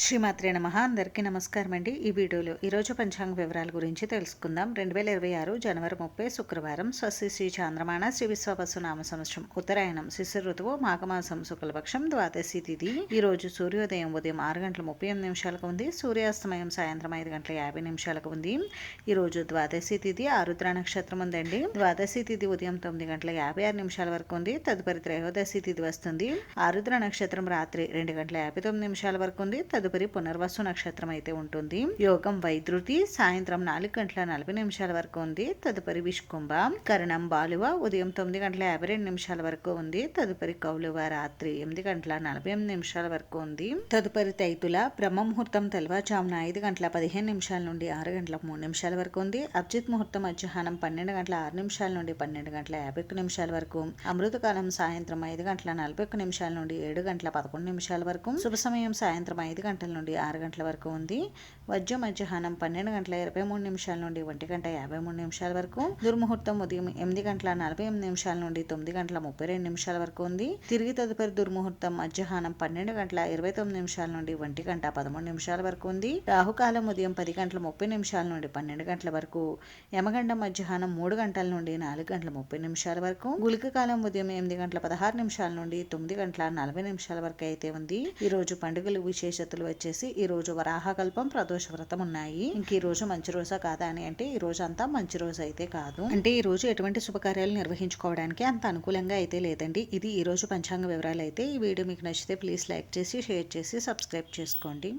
శ్రీమాత్రే నమః. అందరికీ నమస్కారం అండి. ఈ వీడియోలో ఈరోజు పంచాంగ వివరాల గురించి తెలుసుకుందాం. 2026 జనవరి 30 శుక్రవారం. స్వస్తి శ్రీ చాంద్రమాన శ్రీ విశ్వవసు నామ సంవత్సరం ఉత్తరాయణం శిశిర ఋతువు మాఘమాసం శుక్లపక్షం ద్వాదశి తిథి. ఈ రోజు సూర్యోదయం ఉదయం 6 గంటల 38 నిమిషాలకు ఉంది. సూర్యాస్తమయం సాయంత్రం 5 గంటల 50 నిమిషాలకు ఉంది. ఈ రోజు ద్వాదశి తిథి ఆరుద్ర నక్షత్రం ఉందండి. ద్వాదశి తిథి ఉదయం 9 గంటల 56 నిమిషాల వరకు ఉంది. తదుపరి త్రయోదశి తిథి వస్తుంది. ఆరుద్ర నక్షత్రం రాత్రి 2 గంటల 59 నిమిషాల వరకు ఉంది. తదుపరి పునర్వసు నక్షత్రం అయితే ఉంటుంది. యోగం వైద్యుతి సాయంత్రం 4 గంటల 40 నిమిషాల వరకు ఉంది. తదుపరి విష్కుంభ. కరణం బాలువ ఉదయం 9 గంటల 52 నిమిషాల వరకు ఉంది. తదుపరి కౌలువ రాత్రి 8 గంటల 48 నిమిషాల వరకు ఉంది. తదుపరి తైతుల బ్రహ్మ ముహూర్తం తెల్లవారుజామున 5 గంటల 15 నిమిషాల నుండి 6 గంటల 3 నిమిషాల వరకు ఉంది. అభిజిత్ ముహూర్తం మధ్యాహ్నం 12 గంటల 6 నిమిషాల నుండి 12 గంటల 51 నిమిషాల వరకు. అమృతకాలం సాయంత్రం 5 గంటల 41 నిమిషాల నుండి 7 గంటల 11 నిమిషాల వరకు. శుభ సమయం సాయంత్రం 5 గంటల నుండి 6 గంటల వరకు ఉంది. వజ్ర మధ్యాహ్నం 12 గంటల 23 నిమిషాల నుండి 1 గంట 53 నిమిషాల వరకు. దుర్ముహూర్తం ఉదయం 8 గంటల 48 నిమిషాల నుండి 9 గంటల 32 నిమిషాల వరకు ఉంది. తిరిగి తదుపరి దుర్ముహూర్తం మధ్యాహ్నం 12 గంటల 29 నిమిషాల నుండి 1 గంట 13 నిమిషాల వరకు ఉంది. రాహుకాలం ఉదయం 10 గంటల 30 నిమిషాల నుండి 12 గంటల వరకు. యమగండం మధ్యాహ్నం 3 గంటల నుండి 4 గంటల 30 నిమిషాల వరకు. గుళిక కాలం ఉదయం 8 గంటల 16 నిమిషాల నుండి 9 గంటల 40 నిమిషాల వరకు అయితే ఉంది. ఈ రోజు పండుగలు విశేషతలు వచ్చేసి ఈ రోజు వరాహకల్పం ప్రదోష వ్రతం ఉన్నాయి. ఇంక ఈ రోజు మంచి రోజా కాదా అని అంటే ఈ రోజు అంతా మంచి రోజు అయితే కాదు. అంటే ఈ రోజు ఎటువంటి శుభకార్యాలు నిర్వహించుకోవడానికి అంత అనుకూలంగా అయితే లేదండి. ఇది ఈ రోజు పంచాంగ వివరాలు అయితే. ఈ వీడియో మీకు నచ్చితే ప్లీజ్ లైక్ చేసి షేర్ చేసి సబ్స్క్రైబ్ చేసుకోండి.